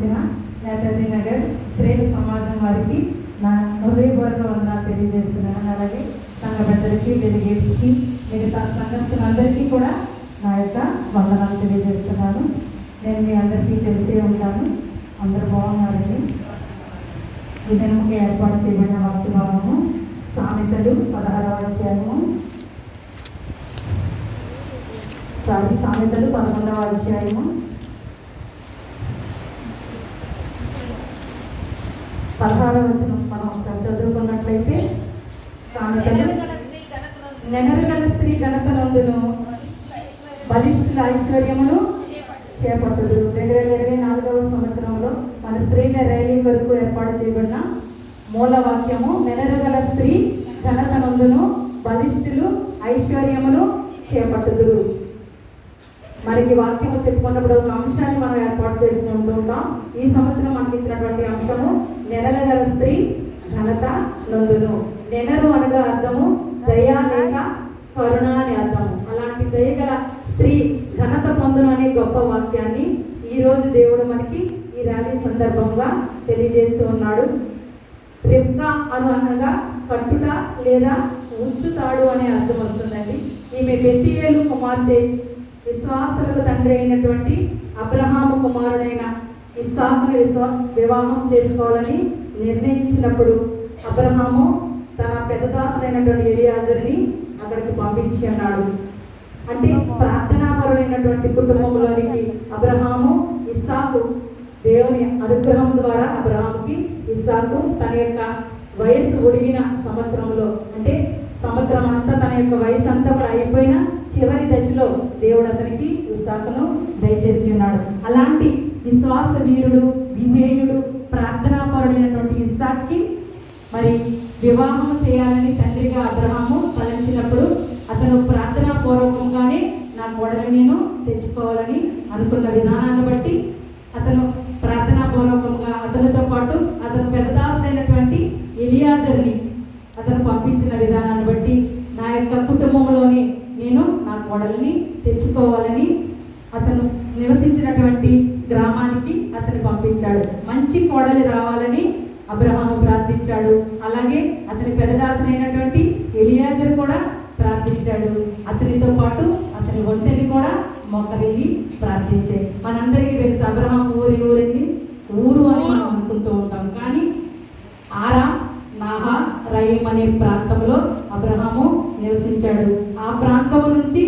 వచ్చిన నేతాజీ నగర్ స్త్రీల సమాజం వారికి నా హృదయపూర్వక వందనాలు తెలియజేస్తున్నాను. అలాగే సంఘ పెద్దలకి, డెలిగేట్స్కి, మిగతా సంఘస్థులందరికీ కూడా నా యొక్క వందనాలు తెలియజేస్తున్నాను. నేను మీ అందరికీ తెలిసే ఉంటాను. అందరూ బాగున్నారండి. ఈ దినముకి ఏర్పాటు చేయబడిన వాక్య భాగము సామెతలు 16వ అధ్యాయము. సామెతలు 11వ అధ్యాయము 16వ వచనం మనం ఒకసారి చదువుకున్నట్లయితే, సామెతలు నెనరుగల స్త్రీ ఘనతనందును బలిష్ఠుల ఐశ్వర్యమును చేపట్టుదు. 2024వ సంవత్సరంలో మన స్త్రీల ర్యాలీ వరకు ఏర్పాటు చేయబడిన మూల వాక్యము నెనరుగల స్త్రీ ఘనతనందును బలిష్ఠులు ఐశ్వర్యమును చేపట్టుదురు. మనకి వాక్యము చెప్పుకున్నప్పుడు ఒక అంశాన్ని మనం ఏర్పాటు చేసుకుంటూ ఉంటాం. ఈ సంవత్సరం మనకి ఇచ్చినటువంటి అంశము నెనరుగల స్త్రీ ఘనత నొందును. నెనరు అనగా అర్థము దయ లేక కరుణ అని అర్థము. అలాంటి దయగల స్త్రీ ఘనత పొందును అనే గొప్ప వాక్యాన్ని ఈరోజు దేవుడు మనకి ఈ ర్యాలీ సందర్భంగా తెలియజేస్తూ ఉన్నాడు. రిబ్కా అనగా కట్టుట లేదా ఉంచుతాడు అనే అర్థం వస్తుందండి. ఈమె బెతీయేలు కుమార్తె, విశ్వాసులకు తండ్రి అయినటువంటి అబ్రహాము కుమారుడైన ఇస్సాకును వివాహం చేసుకోవాలని నిర్ణయించినప్పుడు అబ్రహాము తన పెద్దదాసుడైనటువంటి ఎలియాజరుని అక్కడికి పంపించి అన్నాడు. అంటే ప్రార్థనాపరుడైనటువంటి కుటుంబంలోనికి అబ్రహాము ఇస్సాకు, దేవుని అనుగ్రహం ద్వారా అబ్రహాముకి ఇస్సాకు తన యొక్క వయస్సు ఉడిగిన సంవత్సరంలో, అంటే సంవత్సరం అంతా తన యొక్క వయసు అంతా కూడా అయిపోయిన చివరి దశలో దేవుడు అతనికి ఇస్సాకును దయచేసి ఉన్నాడు. అలాంటి విశ్వాస వీరుడు, విధేయుడు, ప్రార్థనాపరుడైనటువంటి ఇస్సాక్కి మరి వివాహం చేయాలని తండ్రిగా అబ్రహాము తలంచినప్పుడు అతను ప్రార్థనా పూర్వకంగానే నా కోడలిని నేను తెచ్చుకోవాలని అనుకున్న విధానాన్ని బట్టి అతను ప్రార్థనా పూర్వకంగా అతనితో పాటు అతను పెద్దదాసుడైనటువంటి ఎలియాజర్ని అతను పంపించిన విధానాన్ని బట్టి నా యొక్క కుటుంబంలోని నేను నా కోడలిని తెచ్చుకోవాలని అతను నివసించినటువంటి గ్రామానికి అతను పంపించాడు. మంచి కోడలి రావాలని అబ్రహాము ప్రార్థించాడు. అలాగే అతని పెద్దదాసునైనటువంటి ఎలియాజరు కూడా ప్రార్థించాడు. అతనితో పాటు అతని ఒంటెని కూడా మొక్కరిల్లి ప్రార్థించే. మనందరికీ తెలుసు అబ్రహాము ఊరండి, ఊరు అని మనం అనుకుంటూ ఉంటాం. కానీ ఆరా నాహా రయీం అనే ప్రాంతంలో అబ్రహాము నివసించాడు. ఆ ప్రాంతం నుంచి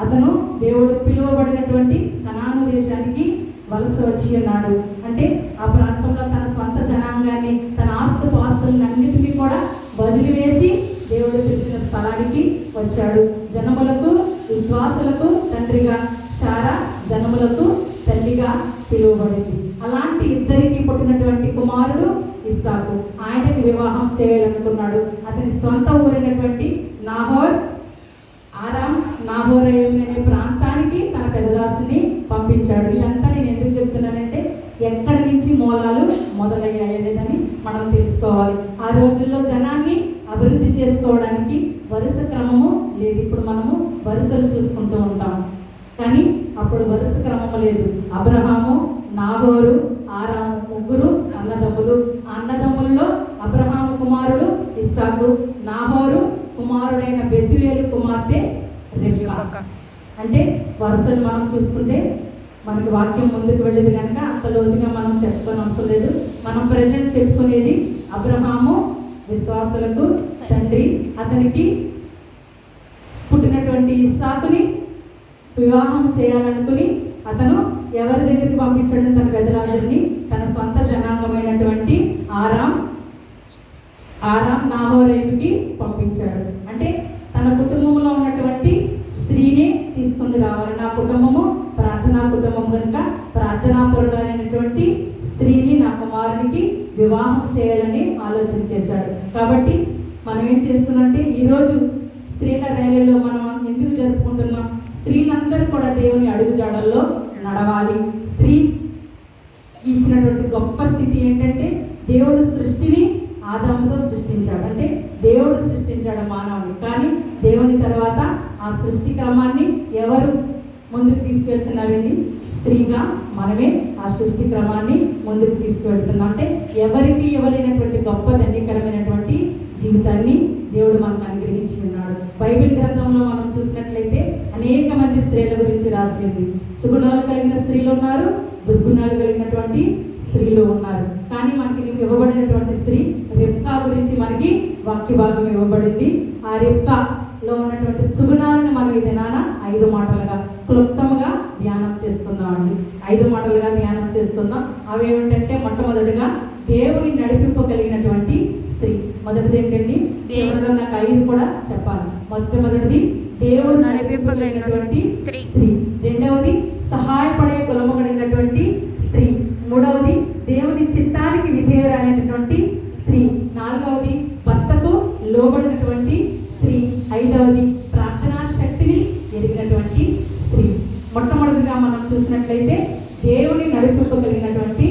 అతను దేవుడు పిలువబడినటువంటి కనాను దేశానికి వలస వచ్చి ఉన్నాడు. అంటే ఆ ప్రాంతంలో తన స్వంత జనాంగాన్ని, తన ఆస్తుపాస్తులన్నిటికీ కూడా వదిలివేసి దేవుడు తెచ్చిన స్థలానికి వచ్చాడు. జనములకు, విశ్వాసులకు తండ్రిగా, శారా జనములకు తల్లిగా పిలువబడింది. అలాంటి ఇద్దరికి పుట్టినటువంటి కుమారుడు ఇస్సాకు. ఆయనకి వివాహం చేయాలనుకున్నాడు. అతని సొంత ఊరైనటువంటి నాహోరయీం అనే ప్రాంతానికి తన పెద్దదాసుని పంపించాడు. ఇదంతా నేను ఎందుకు చెప్తున్నానంటే ఎక్కడి నుంచి మూలాలు మొదలయ్యాయి అనేదని మనం తెలుసుకోవాలి. ఆ రోజుల్లో జనాన్ని అభివృద్ధి చేసుకోవడానికి వరుస క్రమము లేదు. ఇప్పుడు మనము వరుసలు చూసుకుంటూ ఉంటాం, కానీ అప్పుడు వరుస క్రమము లేదు. అబ్రహాము, నాహోరు, ఆరాము ముగ్గురు అన్నదమ్ములు. అన్నదమ్ముల్లో అబ్రహాము కుమారుడు ఇస్సాకు, నాహోరు కుమారుడైన బెతూయేలు కుమార్తె రెబెకా. అంటే వరుసలు మనం చూసుకుంటే మనకి వాక్యం ముందుకు వెళ్ళేది కనుక అంత లోతుగా మనం చెప్పుకొని అవసరం లేదు. మనం ప్రజెంట్ చెప్పుకునేది అబ్రహాము విశ్వాసులకు తండ్రి. అతనికి పుట్టినటువంటి ఇస్సాకుని వివాహం చేయాలనుకుని అతను ఎవరి దగ్గరికి పంపించాడు? తన పెద్దరాజుని, తన సొంత జనాంగమైనటువంటి ఆరాం నాహోరేయుకి పంపించాడు. అంటే తన కుటుంబంలో ఉన్నటువంటి స్త్రీని తీసుకుని రావాలి. నా కుటుంబము ప్రార్థనా కుటుంబం కనుక ప్రార్థనాపరుడైనటువంటి స్త్రీని నా కుమారునికి వివాహం చేయాలని ఆలోచన చేశాడు. కాబట్టి మనం ఏం చేస్తున్నామంటే ఈరోజు స్త్రీల ర్యాలీలో మనం ఎందుకు జరుపుకుంటున్నాం? స్త్రీలందరూ కూడా దేవుని అడుగుజాడల్లో నడవాలి. స్త్రీ ఇచ్చినటువంటి గొప్ప స్థితి ఏంటంటే దేవుడు సృష్టిని ఆదాముతో సృష్టించాడు. అంటే దేవుడు సృష్టించాడు మానవుని, కానీ దేవుని తర్వాత ఆ సృష్టి క్రమాన్ని ఎవరు ముందుకు తీసుకెళ్తున్నారండి? స్త్రీగా మనమే ఆ సృష్టి క్రమాన్ని ముందుకు తీసుకువెళ్తున్నాం. అంటే ఎవరికి ఇవ్వలేనటువంటి గొప్ప ధన్యకరమైనటువంటి జీవితాన్ని దేవుడు మనకు అనుగ్రహించి ఉన్నాడు. బైబిల్ గ్రంథంలో మనం చూసినట్లయితే అనేక మంది స్త్రీల గురించి రాసింది. సుగుణాలు కలిగిన స్త్రీలు ఉన్నారు, దుర్గుణాలు కలిగినటువంటి స్త్రీలు ఉన్నారు. కానీ మనకి ఇవ్వబడినటువంటి స్త్రీ రెబ్కా గురించి మనకి వాక్య భాగం ఇవ్వబడింది. ఆ రెబ్కాలో ఉన్నటువంటి సుగుణాలను మనం ఈ దినాన 5 మాటలుగా క్లుప్తంగా ధ్యానం చేసుకుందాం అండి. 5 మాటలుగా ధ్యానం చేసుకుందాం. అవి ఏమిటంటే, మొట్టమొదటిగా దేవుని నడిపింపగలిగినటువంటి స్త్రీ. మొదటిది ఏంటండి? చివరిలో నాకు 5 కూడా చెప్పాలి. మొట్టమొదటిది దేవుడు నడిపింపగలిగినటువంటి స్త్రీ. రెండవది సహాయపడే గుణము కలిగినటువంటి స్త్రీ. మూడవది దేవుని చిత్తానికి విధేయురాలైనటువంటి స్త్రీ. నాలుగవది భర్తకు లోబడినటువంటి స్త్రీ. ఐదవది ప్రార్థనా శక్తిని ఎరిగినటువంటి స్త్రీ. మొట్టమొదటిగా మనం చూసినట్లయితే దేవుని నడిపింపగలిగినటువంటి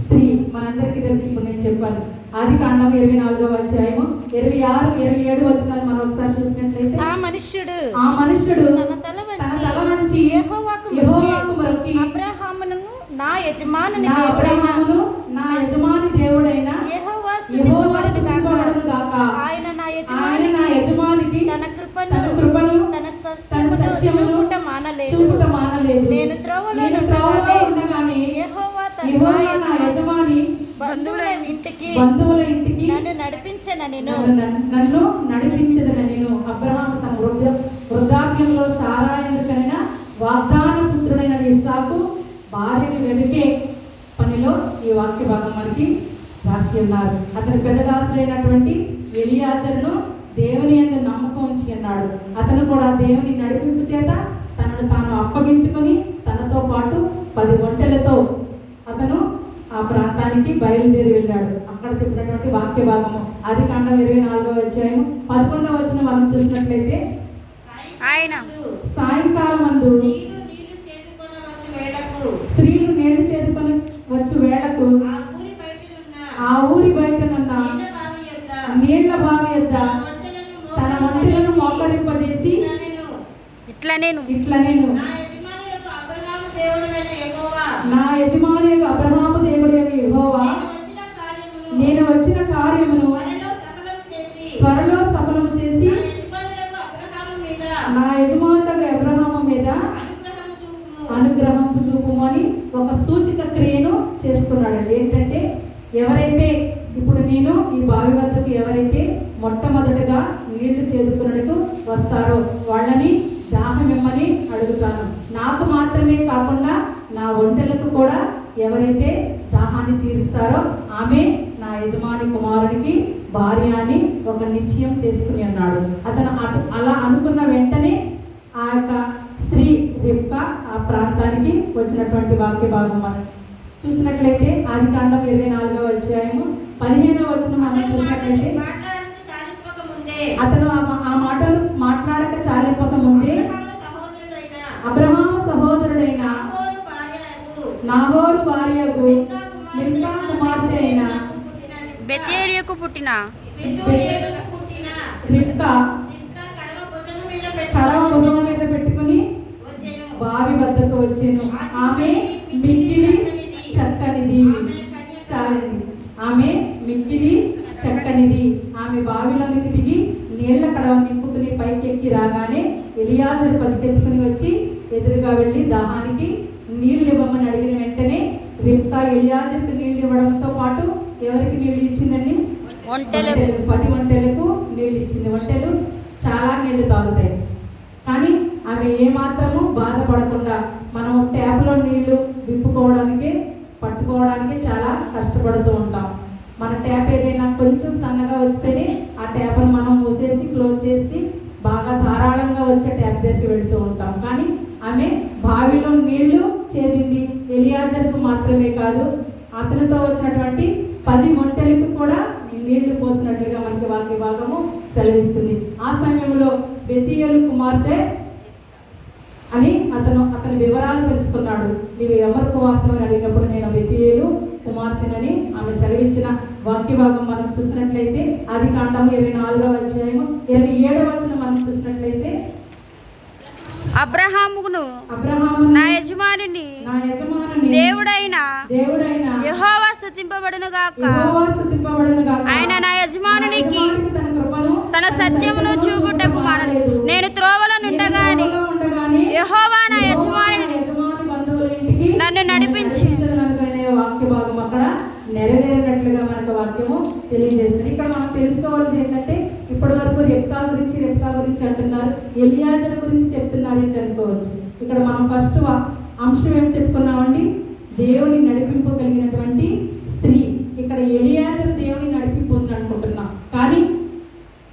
స్త్రీ. మనందరికీ తెలిసి ఇప్పుడు నేను చెప్పాను. ఆదికాండము 24వ అధ్యాయము 26, 27 వచనాలు మనం ఒకసారి చూసినట్లయితే, ఆ మనుష్యుడు తన తల వంచి యెహోవాకు మొక్కి అబ్రహామును నా యజమాని దేవుడైన యెహోవా స్తుతింపబడును గాక, ఆయన నా యజమానికి తన కృపను తన సత్యమును చూపుట మానలేదు. నేను త్రోవలో ఉండగానే యెహోవా నా యజమాని బంధువుల ఇంటికి నన్ను నడిపించనని నేను. అబ్రహాము తన వృద్ధాప్యంలో సారా ఎందుకనైనా వాగ్దాన పుత్రుడైన ఇస్సాకు భార్యని వెతికే పనిలో ఈ వాక్య భాగం మనకి రాసి ఉన్నారు. అతని పెద్ద దాసుడైనటువంటి ఎలియాజరును దేవుని యందు నమ్మకం ఉంచి అన్నాడు. అతను కూడా దేవుని నడిపింపు చేత తనను తాను అప్పగించుకొని తనతో పాటు 10 ఒంటెలతో అతను ఆ ప్రాంతానికి బయలుదేరి వెళ్ళాడు. అక్కడ చెప్పినటువంటి వాక్య భాగము ఆదికాండం 24వ అధ్యాయం 11వ వచనం మనం చూసినట్లయితే, ఆయన సాయంకాలం మందు స్త్రీలు నీళ్లు చేదుకొని వచ్చు వేళకు ఆ ఊరి బయటనున్న నీళ్ల బావి యొద్ద తన ఒంటెలను మోకరింపజేసి ఇట్లా నేను నా యజమాని అబ్రహాము దేవుడైన యెహోవా నేను వచ్చిన కార్యమును త్వరలో సఫలము చేసి నా యజమానుడగు అబ్రహాము మీద అనుగ్రహం చూపుమని ఒక సూచక క్రియను చేసుకున్నాడు. ఏంటంటే, ఎవరైతే ఇప్పుడు నేను ఈ బావి వద్దకు ఎవరైతే మొట్టమొదటిగా నీళ్లు చేదుకున్నకు వస్తారో వాళ్ళని దాహమిమ్మని అడుగుతాను. నాకు మాత్రమే కాకుండా నా ఒంటెలకు కూడా ఎవరైతే దాహాన్ని తీరుస్తారో ఆమె నా యజమాని కుమారుడికి భార్య అని ఒక నిశ్చయం చేసుకుని అన్నాడు. అతను అలా అనుకున్న వెంటనే ఆ యొక్క స్త్రీ రెబ్కా ఆ ప్రాంతానికి వచ్చినటువంటి వాక్య భాగం మనం చూసినట్లయితే ఆదికాండం 24వ అధ్యాయము 15వ వచనం మనం చూసినట్లయితే, అతను ఆ మాటలు మాట్లాడక చాలిపోక ముందే అబ్రహాము సహోదరుడైన నాహోరు భార్యకు మిల్కా కుమార్తె అయిన బెతూయేలుకు పుట్టిన రిబ్కా కడవ భుజము మీద పెట్టుకుని బావి వద్దకు వచ్చాను. ఆమె మిక్కిలి చక్కనిది. చాలండి. ఆమె మిక్కిలి చక్కనిది. ఆమె బావిలోనికి దిగి నీళ్ల కడవ నింపుకుని పైకెక్కి రాగానే ఎలియాజరు పరిగెత్తుకుని వచ్చి ఎదురుగా వెళ్ళి దాహానికి నీళ్లు ఇవ్వమని అడిగిన వెంటనే రిబ్కా ఎలియాజరుకు నీళ్లు ఇవ్వడంతో పాటు ఎవరికి నీళ్లు ఇచ్చిందండి? 10 ఒంటెలకు నీళ్లు ఇచ్చింది. ఒంటెలు చాలా నీళ్లు తాగుతాయి. కానీ ఆమె ఏమాత్రము బాధపడకుండా, మనం ట్యాప్లో నీళ్లు విప్పుకోవడానికి పట్టుకోవడానికి చాలా కష్టపడుతూ ఉంటాం. మన ట్యాప్ ఏదైనా కొంచెం సన్నగా వస్తేనే ఆ ట్యాప్ను మనం మూసేసి క్లోజ్ చేసి బాగా ధారాళంగా వచ్చే ట్యాప్ దగ్గరికి వెళుతూ ఉంటాం. కానీ ఆమె బావిలో నీళ్లు చేదింది. ఎలియాజరుకు మాత్రమే కాదు, అతనితో వచ్చినటువంటి 10 ఒంటెలకు కూడా నీళ్లు పోసినట్లుగా మనకి వాక్య భాగము సెలవిస్తుంది. ఆ సమయంలో బెతూయేలు కుమార్తె అని అతని వివరాలు తెలుసుకున్నాడు. నీవు ఎవరు కుమార్తె అని అడిగినప్పుడు నేను బెతూయేలు కుమార్తెనని ఆమె సెలవిచ్చిన వాక్య భాగం మనం చూసినట్లయితే ఆదికాండము 24వ అధ్యాయము 27వ వచనం మనం చూసినట్లయితే, అబ్రహామును నా యజమానుని దేవుడైన యెహోవా స్తుతింపబడును గాక. ఆయన నా యజమానునికి తన సత్యమును చూపుటకు మానలేదు. నేను త్రోవలో నుండగాని యెహోవా నా యజమానుని నన్ను నడిపించి వాక్య భాగం అక్కడ నెరవేరినట్లుగా మనకు వాక్యము తెలియజేస్తుంది. ఇక్కడ మనం తెలుసుకోవాల్సింది ఏంటంటే, ఇప్పటి వరకు రెప్కా గురించి అంటున్నారు, ఎలియాజరు గురించి చెప్తున్నారు ఏంటి అనుకోవచ్చు. ఇక్కడ మనం ఫస్ట్ అంశం ఏం చెప్పుకున్నామండి, దేవుని నడిపింపు కలిగినటువంటి స్త్రీ. ఇక్కడ ఎలియాజరు దేవుని నడిపింపు ఉంది అనుకుంటున్నాం, కానీ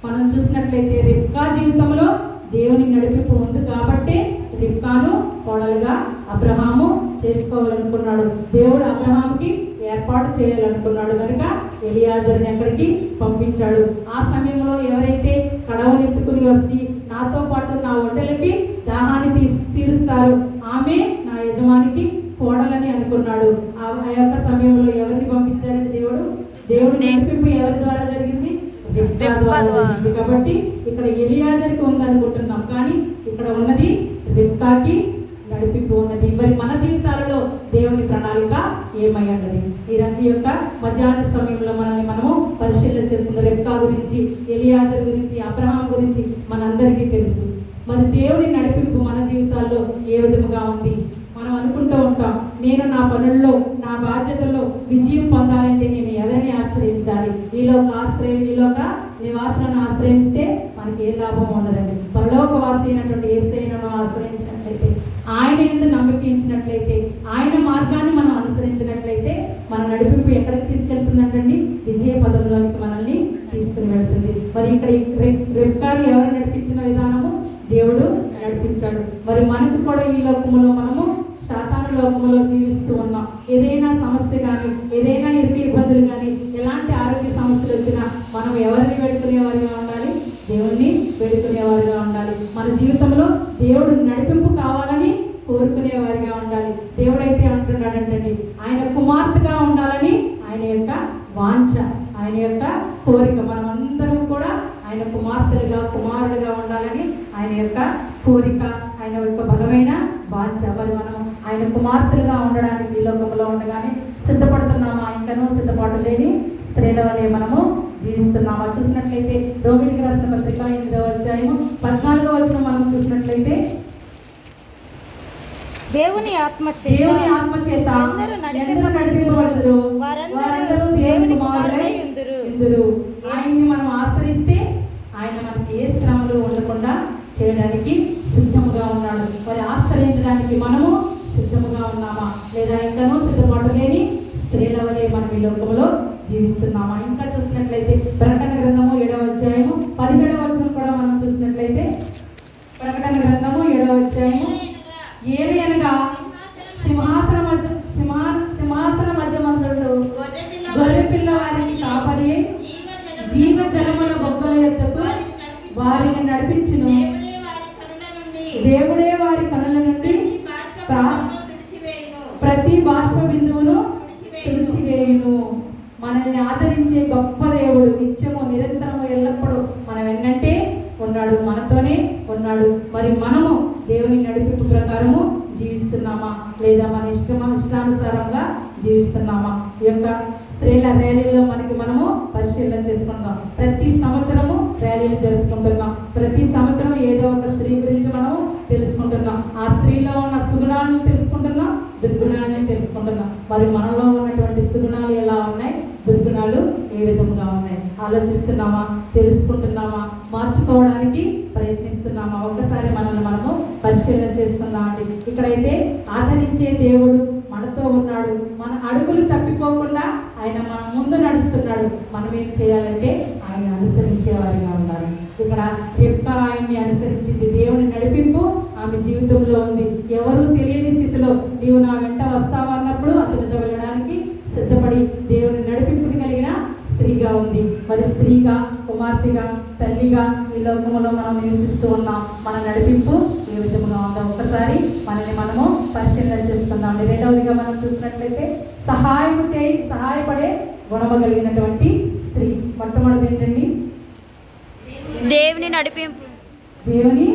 మనం చూసినట్లయితే రెప్కా జీవితంలో దేవుని నడిపింపు ఉంది కాబట్టే రిబ్కాను కోడలుగా అబ్రహాము చేసుకోవాలనుకున్నాడు. దేవుడు అబ్రహాముకి ఏర్పాటు చేయాలనుకున్నాడు కనుక ఎలియాజరుని ఎక్కడికి పంపించాడు. ఆ సమయంలో ఎవరైతే కడవనెత్తుకుని వచ్చి నాతో పాటు నా ఒంటెలకి దాహాన్ని తీరుస్తారు, ఆమె నా యజమానికి కోడలని అనుకున్నాడు. ఆ యొక్క సమయంలో ఎవరిని పంపించారంటే దేవుడు నడిపింపు ఎవరి ద్వారా జరిగింది? రిబ్కా ద్వారా జరిగింది. కాబట్టి ఇక్కడ ఎలియాజరుకి ఉంది అనుకుంటున్నాం, కానీ ఇక్కడ ఉన్నది రిబ్కాకి నడిపింపు ఉన్నది. మరి మన జీవితాలలో దేవుని ప్రణాళిక ఏమై ఉన్నది? ఈ యొక్క మధ్యాహ్న సమయంలో మనము పరిశీలన చేస్తున్న రిబ్కా గురించి, ఎలియాజరు గురించి, అబ్రహాం గురించి మనందరికీ తెలుసు. మరి దేవుని నడిపింపు మన జీవితాల్లో ఏ విధముగా ఉంది? మనం అనుకుంటూ ఉంటాం, నేను నా పనుల్లో, నా బాధ్యతల్లో విజయం పొందాలంటే నేను ఎవరిని ఆశ్రయించాలి? ఈలోక నివాసులను ఆశ్రయిస్తే మనకి ఏ లాభం ఉండదండి. పరలోకవాసి అయినటువంటి యేసయ్యను ఆశ్రయించినట్లయితే, ఆయన యందు నమ్మకించినట్లయితే, ఆయన మార్గాన్ని మనం అనుసరించినట్లయితే మన నడిపింపు ఎక్కడికి తీసుకెళ్తుందంటండి? విజయ పదంలోనికి మనల్ని తీసుకుని వెళ్తుంది. మరి ఇక్కడ రిబ్కాను ఎవరు నడిపించిన విధానము? దేవుడు నడిపించాడు. మరి మనకు కూడా ఈ లోకములో మనము శాతాను లోకములో జీవిస్తూ ఉన్నాం. ఏదైనా సమస్య కానీ, ఏదైనా ఇబ్బందులు కానీ, ఎలాంటి ఆరోగ్య సమస్యలు వచ్చినా మనం ఎవరిని వేడుకునేవారిగా ఉండాలి? దేవుణ్ణి వేడుకునేవారిగా ఉండాలి. మన జీవితంలో దేవుడు నడిపింపు కావాలని కోరుకునేవారిగా ఉండాలి. దేవుడైతే అంటున్నాడంటండి, ఆయన కుమార్తెగా ఉండాలని ఆయన యొక్క వాంఛ, ఆయన యొక్క కోరిక. మనం అందరం కూడా ఆయన కుమార్తెలుగా, కుమారులుగా ఉండాలని ఆయన యొక్క కోరిక, ఆయన యొక్క బలమైన వాంఛ. మరి మనం ఆయన కుమార్తెలుగా ఉండడానికి ఈ లోకంలో ఉండగానే సిద్ధపడుతున్నామా? ఇంకనూ సిద్ధపాటు లేని స్త్రీల వలె మనము జీవిస్తున్నామా? చూసినట్లయితే రోమిలికి రాసిన పత్రిక 8వ అధ్యాయము 14వ వచనం మనం చూసినట్లయితే, దేవుని ఆత్మ చేత ఎందరు నడిపింపబడుదురో వారందరూ దేవుని కుమారులై ఉందురు. ఆయన్ని మనం ఆశ్రయిస్తే ఆయన మనకి ఏ శ్రమలు ఉండకుండా చేయడానికి సిద్ధముగా ఉన్నాడు. మరి ఆశ్రయించడానికి మనము సిద్ధముగా ఉన్నామా? లేదా ఇంకనూ సిద్ధపాటు లేని స్త్రీల వలె మనం ఈ లోకంలో జీవిస్తున్నామా? ఇంకా చూసినట్లయితే ప్రకటన గ్రంథము 7వ అధ్యాయము 17వ వచనం కూడా మనం చూసినట్లయితే, ప్రకటన గ్రంథము 7వ అధ్యాయము, ఏలియనగా సింహాసన మధ్యమందుడు గొర్రెపిల్ల వారికి కాపరి జీవ జలముల బొగ్గల యొద్దకు వారిని నడిపించును. దేవుడే వారి కనుల నుండి ప్రతి బాష్ప బిందువును తుడిచివేయును. మనల్ని ఆదరించే గొప్ప దేవుడు నిత్యము, నిరంతరము, ఎల్లప్పుడూ మన వెన్నంటే ఉన్నాడు, మనతోనే ఉన్నాడు. మరి మనము దేవుని నడిపింపు ప్రకారము జీవిస్తున్నామా? లేదా మన ఇష్టానుసారంగా జీవిస్తున్నామా? ఈ యొక్క స్త్రీల ర్యాలీలో మనము పరిశీలన చేసుకుంటాం. ప్రతి సంవత్సరము ర్యాలీలు జరుపుకుంటున్నాం. ప్రతి సంవత్సరం ఏదో ఒక స్త్రీ గురించి మనము తెలుసుకుంటున్నాం. ఆ స్త్రీలో ఉన్న సుగుణాలను తెలుసుకుంటున్నాం, దుర్గుణాలను తెలుసుకుంటున్నాం. మరి మనలో ఉన్నటువంటి సుగుణాలు ఎలా ఉన్నాయి, దుర్గుణాలు ఏ విధంగా ఉన్నాయి? ఆలోచిస్తున్నామా? తెలుసుకుంటున్నామా? మార్చుకోవడానికి ప్రయత్నిస్తున్నామా? ఒక్కసారి మనల్ని మనము పరిశీలన చేసుకుందామండి. ఇక్కడైతే ఆదరించే దేవుడు మనతో ఉన్నాడు. మన అడుగులు తప్పిపోకుండా ఆయన మన ముందు నడుస్తున్నాడు. మనం ఏం చేయాలంటే ఆయన అనుసరించే వారిగా ఉండాలి. ఇక్కడ రిబ్కా ఆయన్ని అనుసరించింది. దేవుని నడిపింపు ఆమె జీవితంలో ఉంది. ఎవరూ తెలియని స్థితిలో నీవు నా వెంట వస్తావా అన్నప్పుడు అతనితో వెళ్ళడానికి సిద్ధపడి దేవుని నడిపింపుని కలిగిన స్త్రీగా ఉంది. మరి స్త్రీగా, కుమార్తెగా, తల్లిగా ఈ లోకంలో మనం నివసిస్తూ ఉన్నాం. మన నడిపింపు ఏ విధముగా ఉందో ఒక్కసారి మనల్ని మనము పరిశీలన చేసుకుందాం. రెండవదిగా మనం చూసినట్లయితే సహాయపడే గుణము కలిగినటువంటి స్త్రీ. మొట్టమొదటి ఏంటండి? దేవుని నడిపింపు. దేవుని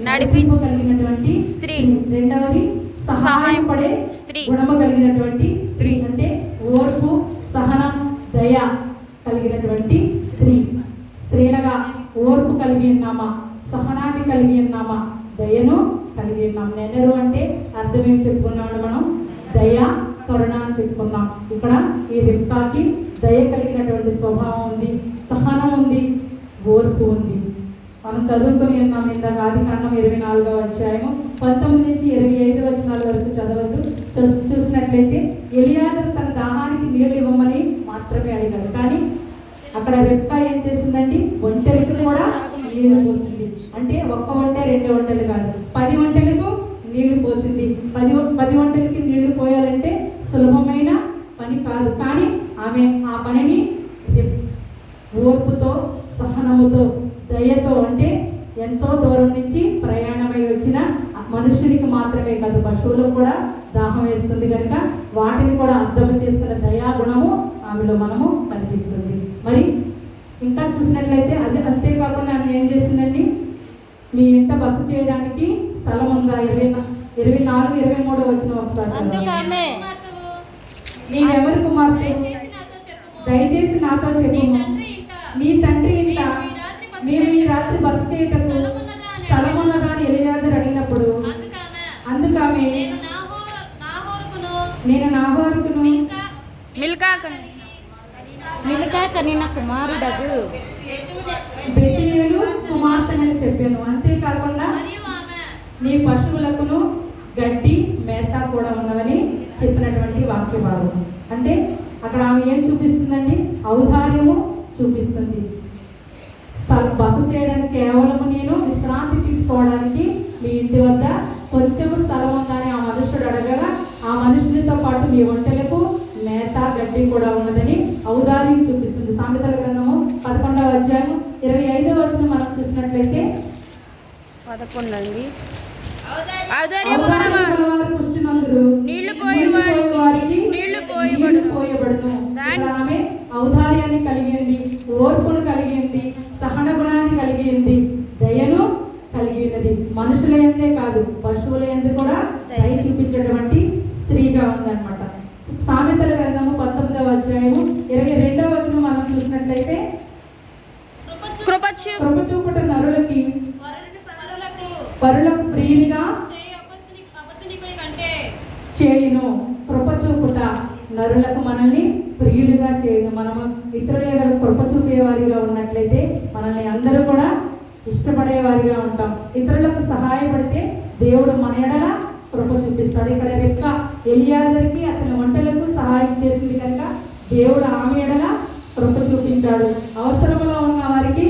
నడిపింపు కలిగినటువంటి స్త్రీ. రెండవది సహాయపడే స్త్రీ. గుణము కలిగినటువంటి స్త్రీ అంటే ఓర్పు, సహనం, దయ కలిగినటువంటి స్త్రీ. స్త్రీలుగా ఓర్పు కలిగి ఉన్నామా, సహనాన్ని కలిగి ఉన్నామా, దయను కలిగి ఉన్నాం. నెనరు అంటే అర్థం ఏమి చెప్పుకున్నాము మనం? దయ, కరుణ అని చెప్పుకున్నాం. ఇక్కడ ఈ రిబ్కాకి దయ కలిగినటువంటి స్వభావం ఉంది, సహనం ఉంది, ఓర్పు ఉంది. మనం చదువుకుని ఉన్నాం ఇందాక ఆదికాండం 24వ అధ్యాయము 19 నుంచి 25 వచనాల వరకు చదవద్దు. చూసినట్లయితే ఎలియాజరు తన దాహానికి నీళ్ళు ఇవ్వమని మాత్రమే అడిగాడు, కానీ అక్కడ రెబ్కా ఏం చేసిందండి? ఒంటెలకు కూడా నీళ్లు పోసింది. అంటే ఒక్క ఒంటె 2 ఒంటెలు కాదు, 10 ఒంటెలకు నీళ్లు పోసింది. 10 ఒంటెలకి నీళ్లు పోయాలంటే సులభమైన పని కాదు, కానీ ఆమె ఆ పనిని ఓర్పుతో, సహనముతో, దయతో, అంటే ఎంతో దూరం నుంచి ప్రయాణమై వచ్చిన మనుషునికి మాత్రమే కాదు, పశువులకు కూడా దాహం వేస్తుంది కనుక వాటిని కూడా అర్థం చేసుకున్న దయాగుణము ఆమెలో మనము కనిపిస్తుంది. మరి ఇంకా చూసినట్లయితే అది అంతేకాకుండా ఆమె ఏం చేసిందండి? మీ ఇంట బస చేయడానికి స్థలం ఉందా? 24, 23 వచ్చిన ఒకసారి. నీవెవరి కుమార్తె? దయచేసి నాతో చెప్పు. నీ తండ్రి ఇంట మేము ఈ రాత్రి బస చేయటకు స్థలం ఉన్నదా అని ఎలియాజరు అడిగినప్పుడు అందుకామె నేను నాహోరుకును మిల్కా కనిన కుమారుడగు బెతీయేలు కుమార్తెనని చెప్పాను. అంతేకాకుండా నీ పశువులకును గడ్డి, మేత కూడా ఉన్నవని చెప్పినటువంటి వాక్య భాగం. అంటే అక్కడ ఆమె ఏం చూపిస్తుందండి? ఔదార్యము చూపిస్తుంది. బస చేయడానికి కేవలము నేను విశ్రాంతి తీసుకోవడానికి మీ ఇంటి వద్ద కొంచెం స్థలం ఉందని ఆ మనుషుడు అడగగా ఆ మనుషునితో పాటు మీ ఒంటెలకు మేత, గడ్డి కూడా ఉన్నదని ఔదార్యం చూపిస్తుంది. సామెతల గ్రంథము 11వ అధ్యాయం 25వ వచనం మనం చూసినట్లయితే 11 పుష్టినందురు నీళ్లు పోయేవారికి నీళ్లు పోయబడును. ఆమె ఔదార్యాన్ని కలిగింది, ఓర్పును కలిగింది, సహన గుణాన్ని కలిగింది, దయను కలిగి ఉన్నది. మనుషుల యందే కాదు, పశువుల యందు కూడా దయ చూపించేటువంటి స్త్రీగా ఉందన్నమాట. సామెతల గ్రంథము 19వ అధ్యాయము 22వ వచనం మనం చూసినట్లయితే కృప చూపుట నరులకి పరులకు ప్రియునిగా చేయును. కృప చూపుట నరులకు మనల్ని ప్రియులుగా చేయను. మనము ఇతరుల కృప చూపేవారిగా ఉన్నట్లయితే మనల్ని అందరూ కూడా ఇష్టపడేవారిగా ఉంటాం. ఇతరులకు సహాయపడితే దేవుడు మన ఎడల కృప చూపిస్తాడు. ఇక్కడ రెబ్కా ఎలియాజరుకి అతని వంటలకు సహాయం చేసింది కనుక దేవుడు ఆమె ఎడల కృప చూపించాడు. అవసరంలో ఉన్న వారికి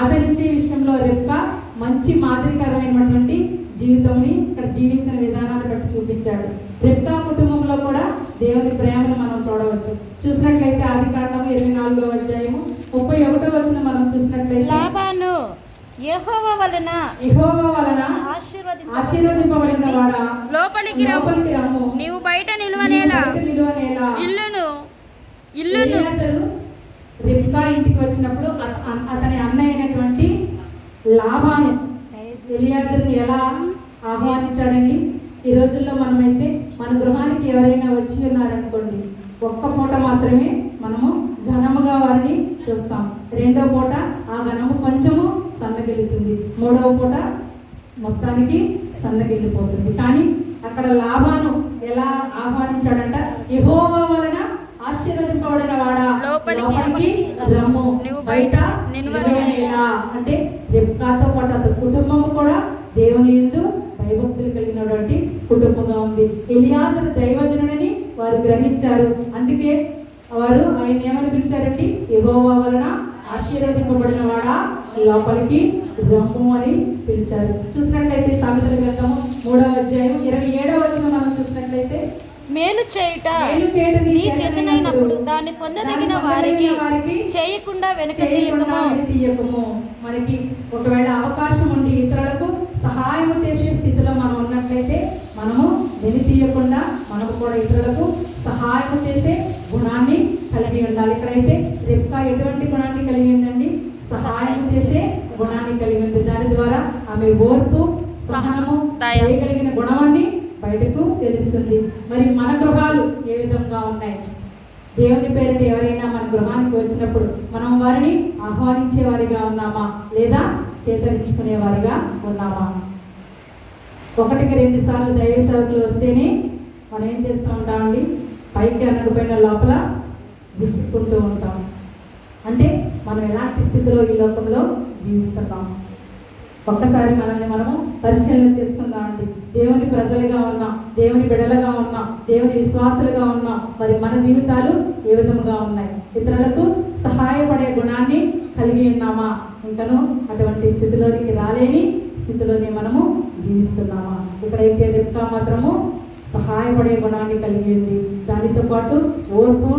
ఆదరించే విషయంలో రెబ్కా మంచి మాదిరికరమైనటువంటి జీవితంని ఇక్కడ జీవించిన విధానాన్ని బట్టి చూపించాడు. రెబ్కా కుటుంబంలో కూడా దేవుని ప్రేమను మనం చూడవచ్చు. చూసినట్లయితే ఆదికాండము 24వ అధ్యాయము 31వ వచనం మనం చూసినట్లయితే లాబాను యెహోవా వలన ఆశీర్వదింపబడిన వాడా లోపలికి రమ్ము, నీవు బయట నిలువనేలా ఇల్లును రెబ్కా ఇంటికి వచ్చినప్పుడు అతని అన్న అయినటువంటి లాబాను ఎలియాజరుని ఎలా ఆహ్వానించాడండి? ఈ రోజుల్లో మనమైతే మన గృహానికి ఎవరైనా వచ్చి ఉన్నారనుకోండి, ఒక్క పూట మాత్రమే మనము ఘనముగా వారిని చూస్తాం. రెండో పూట ఆ ఘనము కొంచెము సన్నగిలుతుంది, మూడవ పూట మొత్తానికి సన్నగిల్లిపోతుంది. కానీ అక్కడ లాబాను ఎలా ఆహ్వానించాడంట? యెహోవా వలన ఆశీర్వదింపబడిన వాడా లోపలికి రమ్ము, బయట నిలువనేలా. అంటే రెబ్కాతో పాటు అతని కుటుంబము కూడా దేవుని యందు భయభక్తులు కలిగినటువంటి కుటుంబంగా ఉంది. ఎలియాజరు దైవజనుడని వారు గ్రహించారు. అందుకే వారు ఆయన ఏమని పిలిచారండి? యెహోవా వలన ఆశీర్వదింపబడిన వాడా లోపలికి రమ్ము అని పిలిచారు. చూసినట్లయితే సామెతల గ్రంథము 3వ అధ్యాయం 27వ వచనం మనం చూసినట్లయితే మేలు చేయుట నీ చేతనైనప్పుడు దాన్ని పొందదగిన వారికి చేయకుండా వెనుక తీయకము. మనకి ఒకవేళ అవకాశం ఉండి ఇతరులకు సహాయం చేసే స్థితిలో మనం ఉన్నట్లయితే మనము వెనుతీయకుండా మనము కూడా ఇతరులకు సహాయం చేసే గుణాన్ని కలిగి ఉండాలి. ఇక్కడైతే రెబ్కా ఎటువంటి గుణాన్ని కలిగి ఉందండి? సహాయం చేసే గుణాన్ని కలిగి ఉంది. దాని ద్వారా ఆమె ఓర్పు, సహనము దయ. దయగలిగిన గుణమని బయటకు తెలుస్తుంది. మరి మన గృహాలు ఏ విధంగా ఉన్నాయి? దేవుని పేరిట ఎవరైనా మన గృహానికి వచ్చినప్పుడు మనం వారిని ఆహ్వానించే వారిగా ఉన్నామా లేదా చేతరించుకునే వారిగా ఉన్నామా? ఒకటికి 2 సార్లు దైవ సేవకులు వస్తేనే మనం ఏం చేస్తూ ఉంటామండి? పైకి అనకపోయిన లోపల విసుక్కుంటూ ఉంటాం. అంటే మనం ఎలాంటి స్థితిలో ఈ లోకంలో జీవిస్తున్నాం? ఒక్కసారి మనల్ని మనము పరిశీలన చేసుకుందామండి. దేవుని ప్రజలుగా ఉన్నాం, దేవుని బిడ్డలుగా ఉన్నాం, దేవుని విశ్వాసులుగా ఉన్నాం. మరి మన జీవితాలు ఏ విధముగా ఉన్నాయి? ఇతరులకు సహాయపడే గుణాన్ని కలిగి ఉన్నామా? ఇంకను అటువంటి స్థితిలోనికి రాలేని స్థితిలోనే మనము జీవిస్తున్నామా? ఇక్కడైతే రెబ్కా మాత్రము సహాయపడే గుణాన్ని కలిగి ఉంది. దానితో పాటు ఓర్పు,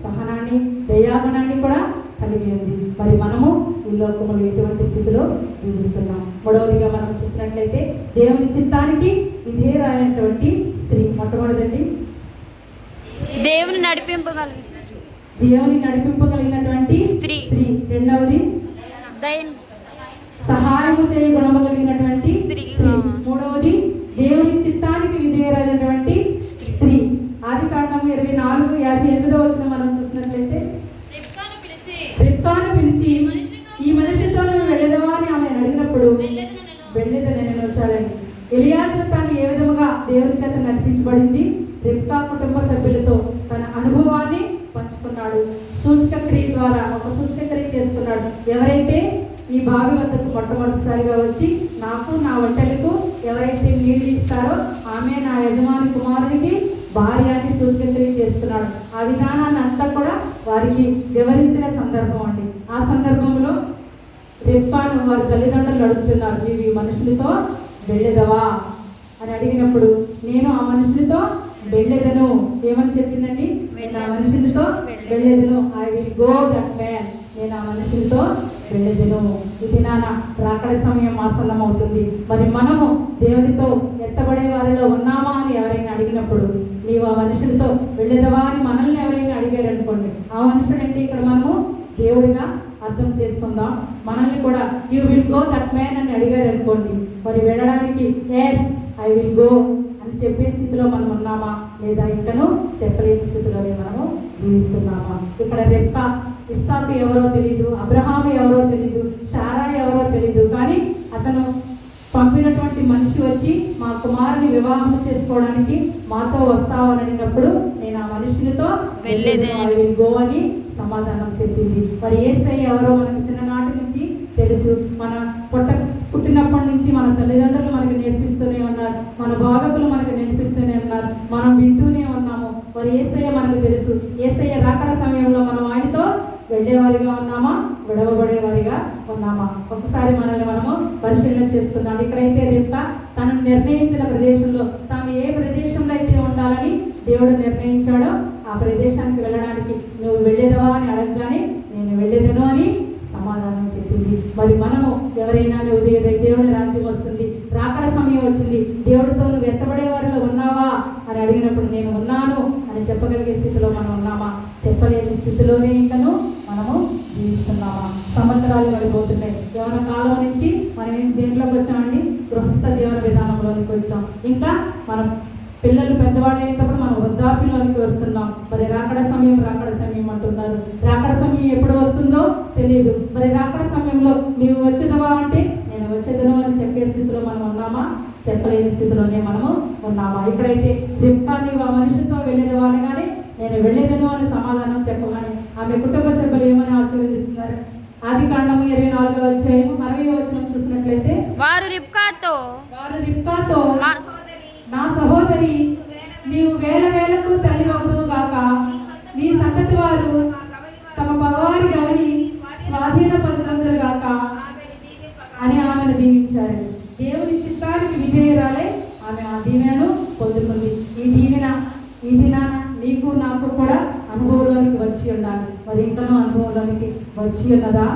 సహనాన్ని, దయాగుణాన్ని కూడా కలిగి ఉంది. మరి మనము ఈ లోకములో ఎటువంటి స్థితిలో జీవిస్తున్నాం? మూడవదిగా మనం చూసినట్లయితే దేవుని చిత్తానికి విధేయురాలైనటువంటి స్త్రీ. మొట్టమొదటిదండి దేవుని నడిపింపగలిగిన దేవుని నడిపింపగలిగినటువంటి స్త్రీ. రెండవది సహాయం చేయ గుణము కలిగినటువంటి స్త్రీ. మూడవది దేవుని చిత్తానికి విధేయురాలైనటువంటి స్త్రీ. ఆదికాండము 24:58 మనం చూసినట్లయితే రిబ్కాను పిలిచి ఈ మనిషితో నువ్వు వెళ్ళేదవా అని ఆమె అడిగినప్పుడు వెళ్ళేదని వచ్చాడండి. ఎలియాజరు తాను ఏ విధముగా దేవుని చేత నడిపించబడింది, రిబ్కా కుటుంబ సభ్యులతో తన అనుభవాన్ని పంచుకున్నాడు. సూచక క్రియ ద్వారా ఒక సూచక క్రియ చేసుకున్నాడు. ఎవరైతే ఈ బావి వద్దకు మొట్టమొదటిసారిగా వచ్చి నాకు నా ఒంటెలకు ఎవరైతే నీళ్ళు ఇస్తారో ఆమె నా యజమాని కుమారునికి భార్య అని సూచక క్రియ చేస్తున్నాడు. ఆ విధానాన్ని అంతా కూడా వారికి వివరించిన సందర్భం అండి. ఆ సందర్భంలో రెబ్కాను వారి తల్లిదండ్రులు అడుగుతున్నారు, నీవు ఈ మనుషులతో వెళ్ళేదవా అని అడిగినప్పుడు నేను ఆ మనుషులతో వెళ్ళేదను. ఏమని చెప్పిందండి? నేను ఆ మనుషులతో వెళ్ళేదను. I will go that man. నేను ఆ మనుషులతో వెళ్ళేదను. ఇది నాన్న రాకడ సమయం ఆసన్నం అవుతుంది. మరి మనము దేవునితో ఎత్తబడే వారిలో ఉన్నామా అని ఎవరైనా అడిగినప్పుడు నీవు ఆ మనుషులతో వెళ్ళేదవా అని మనల్ని ఎవరైనా అడిగారు అనుకోండి, ఆ మనుషుడు అంటే ఇక్కడ మనము దేవుడిగా అర్థం చేసుకుందాం. మనల్ని కూడా you will go that man అని అడిగారు అనుకోండి, మరి వెళ్ళడానికి ఎస్ ఐ విల్ గో అని చెప్పే స్థితిలో మనం ఉన్నామా లేదా ఇంకనూ చెప్పలేని స్థితిలోనే మనము జీవిస్తున్నామా? ఇక్కడ రెబ్కా ఇస్సాకు ఎవరో తెలీదు, అబ్రహాము ఎవరో తెలీదు, శారా ఎవరో తెలీదు, కానీ అతను పంపినటువంటి మనిషి వచ్చి మా కుమారుని వివాహం చేసుకోవడానికి మాతో వస్తావు అని అడిగినప్పుడు నేను ఆ మనుషులతో వెళ్ళేది గో అని సమాధానం చెప్పింది. మరి యేసయ్య ఎవరో మనకు చిన్ననాటి నుంచి తెలుసు. మన పుట్టినప్పటి నుంచి మన తల్లిదండ్రులు మనకు నేర్పిస్తూనే ఉన్నారు, మన బోధకులు మనకు నేర్పిస్తూనే ఉన్నారు, మనం వింటూనే ఉన్నాము. మరి యేసయ్య మనకు తెలుసు. యేసయ్య రాకడ సమయంలో మనం ఆయనతో వెళ్ళేవారిగా ఉన్నామా, విడవబడేవారిగా ఉన్నామా? ఒకసారి మనల్ని మనము పరిశీలన చేసుకుందాం. ఇక్కడైతే రెబ్కా తను నిర్ణయించిన ప్రదేశంలో తాను ఏ ప్రదేశంలో అయితే ఉండాలని దేవుడు నిర్ణయించాడో ఆ ప్రదేశానికి వెళ్ళడానికి నువ్వు వెళ్ళేదవా అని అడగగానే నేను వెళ్ళేదను అని సమాధానం చెప్పింది. మరి మనము ఎవరైనా నువ్వు దేవుని రాజ్యం వస్తుంది, రాకడ సమయం వచ్చింది, దేవుడితో నువ్వు ఎత్తబడే వారిలో ఉన్నావా అని అడిగినప్పుడు నేను ఉన్నాను అని చెప్పగలిగే స్థితిలో మనం ఉన్నామా? చెప్పలేని స్థితిలోనే ఇంకను మనము జీవిస్తున్నామా? సంవత్సరాలు గడిపోతున్నాయి. యవ్వన కాలం నుంచి మనం దేంట్లోకి వచ్చామండి? గృహస్థ జీవన విధానంలోనికి వచ్చాం. ఇంకా మనం పిల్లలు పెద్దవాళ్ళు అయినప్పుడు మనం వృద్ధాప్యంలోనికి వస్తున్నాం. మరి రాకడ సమయం అంటున్నారు. రాకడ సమయం ఎప్పుడు వస్తుందో తెలియదు. మరి రాకడ సమయంలో నీవు వచ్చేదవా అంటే నేను వచ్చేదను అని చెప్పే స్థితిలో మనం ఉన్నామా? చెప్పలేని స్థితిలోనే మనము ఉన్నామా? ఇక్కడైతే రెబ్కా నీవు ఆ మనిషితో వెళ్ళేదవా అనగానే నేను వెళ్ళేదను అని సమాధానం చెప్పగానే ఆమె కుటుంబ సభ్యులు ఏమని ఆశీర్వదిస్తున్నారు? ఆదికాండము 24:60 చూసినట్లయితే వారు రిబ్కాతో నా సహోదరి నీవు వేల వేలకు తల్లి వగుదువు గాక, నీ సంతతి వారు తమ పగవారి గవని స్వాధీనపరుచుదురు గాక అని ఆమెను దీవించారు. దేవుని చిత్తానికి విధేయురాలై ఆమె ఆ దీవెనను పొందుకుంది. ఈ దినాన నీకు నాకు కూడా అనుభవంలోనికి వచ్చి ఉండాలి. మరి ఇంకనూ అనుభవంలోనికి వచ్చి ఉన్నదా?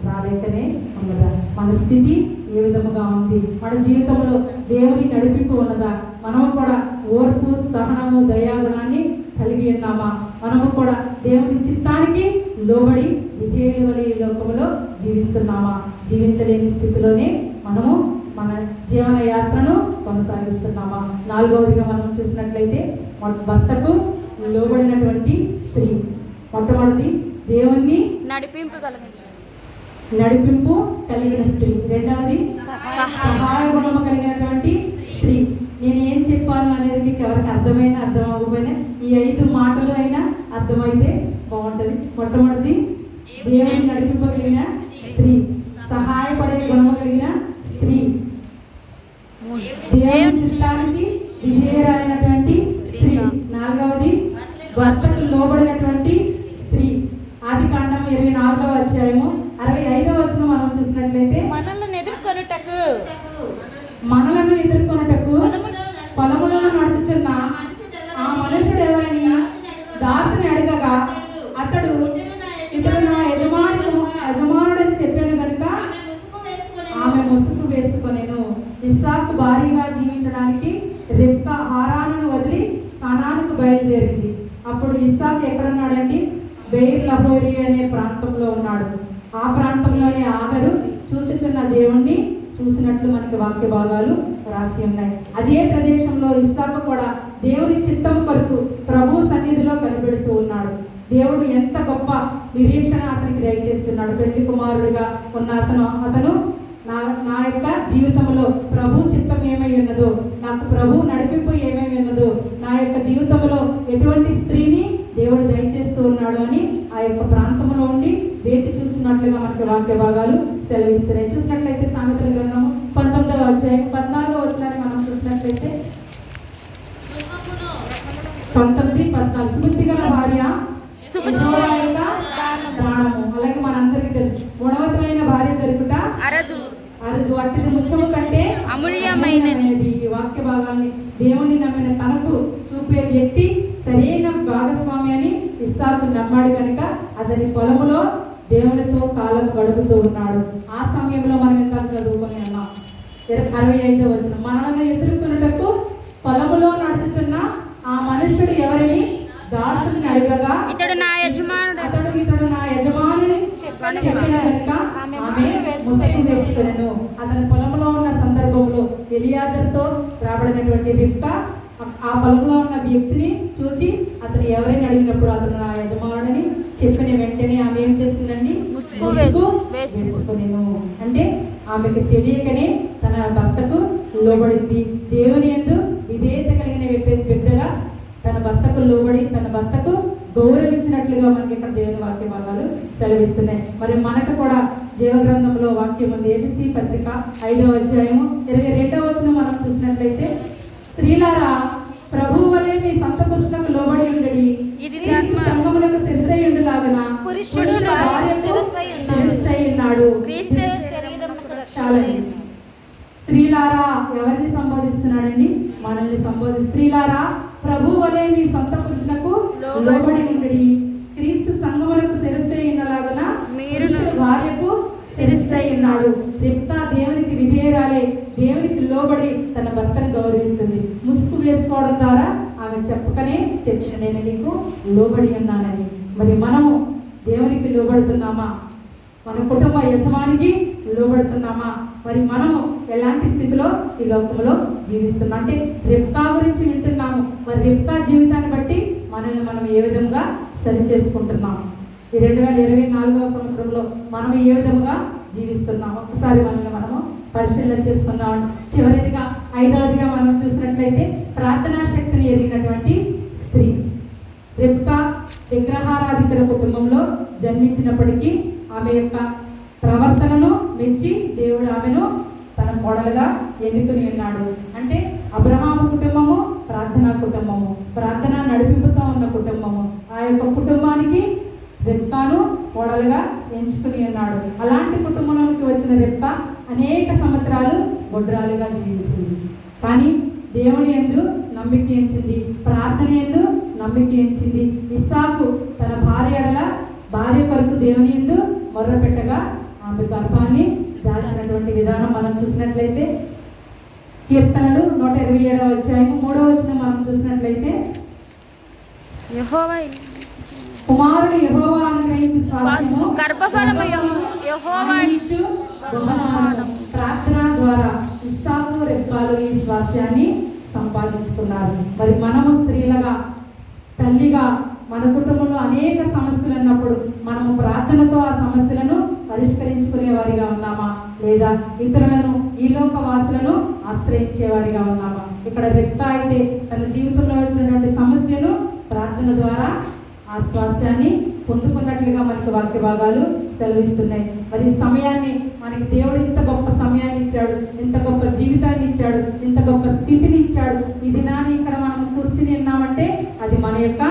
రాలేకనే ఉన్నదా? మన స్థితి ఏ విధముగా ఉంది? మన జీవితంలో దేవుని నడిపింపు ఉన్నదా? మనము కూడా ఓర్పు, సహనము, దయాగుణాన్ని కలిగి ఉన్నామా? మనము కూడా దేవుని చిత్తానికి లోబడి విధేయుల వలె ఈ లోకంలో జీవిస్తున్నామా? జీవించలేని స్థితిలోనే మనము మన జీవన యాత్రను కొనసాగిస్తున్నామా? నాలుగవదిగా మనం చూసినట్లయితే భర్తకు లోబడినటువంటి స్త్రీ. మొట్టమొదటి దేవుణ్ణి నడిపింపు కలిగిన స్త్రీ. రెండవది సహాయ గుణము కలిగినటువంటి స్త్రీ. నేను ఏం చెప్పాను అనేది మీకు ఎవరికి అర్థం అవ్వకపోయినా ఈ 5 మాటలు అయినా అర్థమైతే బాగుంటుంది. మొట్టమొదటి దేవుని నడిపింపగలిగిన స్త్రీ, సహాయపడే గుణము కలిగిన స్త్రీ, దేవుని చిత్తానికి విధేయురాలైనటువంటి స్త్రీ. నాలుగవది భర్తకు లోబడినటువంటి స్త్రీ. ఆదికాండం 24వ అధ్యాయము 65వ వచనం మనం చూసినట్లయితే మనలను ఎదుర్కొనుటకు పొలములో నడుచుచున్న ఆ మనుషుడు ఎవరని దాసుని అడగగా అతడు ఇతడు నా యజమానుడని చెప్పాను కనుక ఆమె ముసుగు వేసుకొనెను. ఇస్సాకు భారీగా జీవించడానికి రిబ్కా హారానును వదిలి కనానుకు బయలుదేరింది. అప్పుడు ఇస్సాకు ఎక్కడున్నాడండి? బెయిర్ లహోరి అనే ప్రాంతంలో ఉన్నాడు. ఆ ప్రాంతంలోనే ఆగరు చూచుచున్న దేవుణ్ణి చూసినట్లు మనకి వాక్య భాగాలు రాసి ఉన్నాయి. అదే ప్రదేశంలో ఇస్సాకు కూడా దేవుని చిత్తము కొరకు ప్రభు సన్నిధిలో కనిపెడుతూ ఉన్నాడు. దేవుడు ఎంత గొప్ప నిరీక్షణ అతనికి దయచేస్తున్నాడు. పెళ్లి కుమారుడిగా ఉన్న అతను నా యొక్క జీవితంలో ప్రభు చిత్తం ఏమై ఉన్నదో, నాకు ప్రభు నడిపింపు ఏమేమి ఉన్నదో, నా యొక్క జీవితంలో ఎటువంటి స్త్రీని దేవుడు దయచేస్తూ ఉన్నాడు అని ఆ యొక్క ప్రాంతంలో ఉండి వేచి చూసినట్లుగా మనకి వాక్య భాగాలు సెలవిస్తున్నాయి. చూసినట్లయితే సామెతల గ్రంథము 19వ అధ్యాయం 14వ వచనాన్ని మనం చూసినట్లయితే 19:14 సుబుద్ధి గల భార్య దానము. అలాగే మనందరికీ తెలుసు గుణవతమైన భార్య దొరుకుట అరుదు, అట్టిది ముత్యము కంటే అమూల్యమైనది. ఈ వాక్య భాగాన్ని దేవుని నమ్మిన తనకు చూపే వ్యక్తి సరైన భాగస్వామి అని ఇస్సాకు నమ్మాడు కనుక అతని పొలములో దేవునితో కాలం గడుపుతూ ఉన్నాడు. ఆ సమయంలో మనం ఎంత చదువుకుని ఉన్నాం. 65వ వచనం మనల్ని ఎదుర్కొనుటకు పొలములో నడుచుచున్న ఆ మనుష్యుడు ఎవరిని దాసుని అడగగా ఇతడు నా యజమానుడు చెప్పిన కనుక ఆమె ముసుగు వేసుకొనెను. అతని పొలంలో ఉన్న సందర్భంలో ఎలియాజరుతో రాబడినటువంటి రిబ్కా ఆ పొలంలో ఉన్న వ్యక్తిని చూచి అతను ఎవరిని అడిగినప్పుడు అతను నా యజమానుడని చెప్పిన వెంటనే ఆమె ఏం చేసిందండి? ముసుగు వేసుకొనెను. అంటే ఆమెకు తెలియకనే తన భర్తకు లోబడింది. దేవుని యందు విధేయత కలిగిన బిడ్డగా తన భర్తకు లోబడి తన భర్తకు గౌరవించినట్లుగా మనకి ఇక్కడ దేవుని వాక్య భాగాలు సెలవిస్తున్నాయి. మరి మనకు కూడా జీవగ్రంథంలో వాక్యం ఉంది. ఏబిసి పత్రిక 5వ అధ్యాయము 22వ వచనం మనం చూసినట్లయితే స్త్రీలారా ప్రభువు వలె మీ సొంత పురుషులకు లోబడి ఉండడి, సంఘములకు శిరస్సై ఉండులాగున పురుషుడు భార్యకు శిరస్సై ఉన్నాడు. స్త్రీలారా ఎవరిని సంబోధిస్తున్నాడండి? మనల్ని స్త్రీలారా ప్రభువు వలె మీ సొంత పురుషులకు లోబడి ఉండడి, క్రీస్తు సంఘములకు శిరస్సై ఉన్నలాగున మీరు భార్యకు శిరస్సై ఉన్నాడు. రిబ్కా దేవునికి విధేయురాలే, దేవునికి లోబడి తన భర్తను గౌరవిస్తుంది. ముసుగు వేసుకోవడం ద్వారా ఆమె చెప్పకనే చెప్పిన నేను నీకు లోబడి ఉన్నానని. మరి మనము దేవునికి లోబడుతున్నామా? మన కుటుంబ యజమానికి లోబడుతున్నామా? మరి మనము ఎలాంటి స్థితిలో ఈ లోకంలో జీవిస్తున్నాం? అంటే రిబ్కా గురించి వింటున్నాము. మరి రిబ్కా జీవితాన్ని బట్టి మనల్ని మనం ఏ విధంగా సరి చేసుకుంటున్నాం? ఈ 2024వ సంవత్సరంలో మనం ఏ విధంగా జీవిస్తున్నాం? ఒకసారి మనల్ని మనము పరిశీలన చేసుకుందాం. చివరిదిగా 5వదిగా మనం చూసినట్లయితే ప్రార్థనా శక్తిని ఎరిగినటువంటి స్త్రీ. రిబ్కా విగ్రహారాధికుల కుటుంబంలో జన్మించినప్పటికీ ఆమె యొక్క ప్రవర్తనను మెచ్చి దేవుడు ఆమెను తన కోడలుగా ఎన్నుకుని ఉన్నాడు. అంటే అబ్రహాము కుటుంబము ప్రార్థనా కుటుంబము, ప్రార్థన నడిపింపుతో ఉన్న కుటుంబము. ఆ యొక్క కుటుంబానికి రిబ్కాను కోడలుగా ఎంచుకుని ఉన్నాడు. అలాంటి కుటుంబంలోకి వచ్చిన రిబ్కా అనేక సంవత్సరాలు గొడ్రాలుగా జీవించింది. కానీ దేవుని యందు నమ్మిక ఎంచింది, ప్రార్థన యందు నమ్మిక ఎంచింది. ఇస్సాకు తన భార్య కొరకు దేవుని యందు మొర్ర పెట్టగా ఆమె గర్భాన్ని దాల్చినటువంటి విధానం మనం చూసినట్లయితే కీర్తనలు 127వ అధ్యాయం 3వ వచనం మనం చూసినట్లయితే కుమారుడు యెహోవా అనుగ్రహించు స్వాస్థ్యము గర్భఫలము యెహోవా ఇచ్చు బహుమానము. ప్రార్థన ద్వారా ఇస్సాకు రెబ్కాలు ఈ స్వాస్యాన్ని సంపాదించుకున్నారు. మరి మనము స్త్రీలుగా, తల్లిగా, మన కుటుంబంలో అనేక సమస్యలు ఉన్నప్పుడు మనము ప్రార్థనతో ఆ సమస్యలను పరిష్కరించుకునే వారిగా ఉన్నామా, లేదా ఇతరులను, ఈ లోక వాసులను ఆశ్రయించే వారిగా ఉన్నామా? ఇక్కడ రెబ్కా అయితే తన జీవితంలో వచ్చినటువంటి సమస్యను ప్రార్థన ద్వారా ఆ స్వాస్యాన్ని పొందుకున్నట్లుగా మనకి వాక్య భాగాలు సెలవిస్తున్నాయి. మరి ఈ సమయాన్ని మనకి దేవుడు ఇంత గొప్ప సమయాన్ని ఇచ్చాడు, ఇంత గొప్ప జీవితాన్ని ఇచ్చాడు, ఇంత గొప్ప స్థితిని ఇచ్చాడు. ఈ దినాన్ని ఇక్కడ మనం కూర్చుని ఉన్నామంటే అది మన యొక్క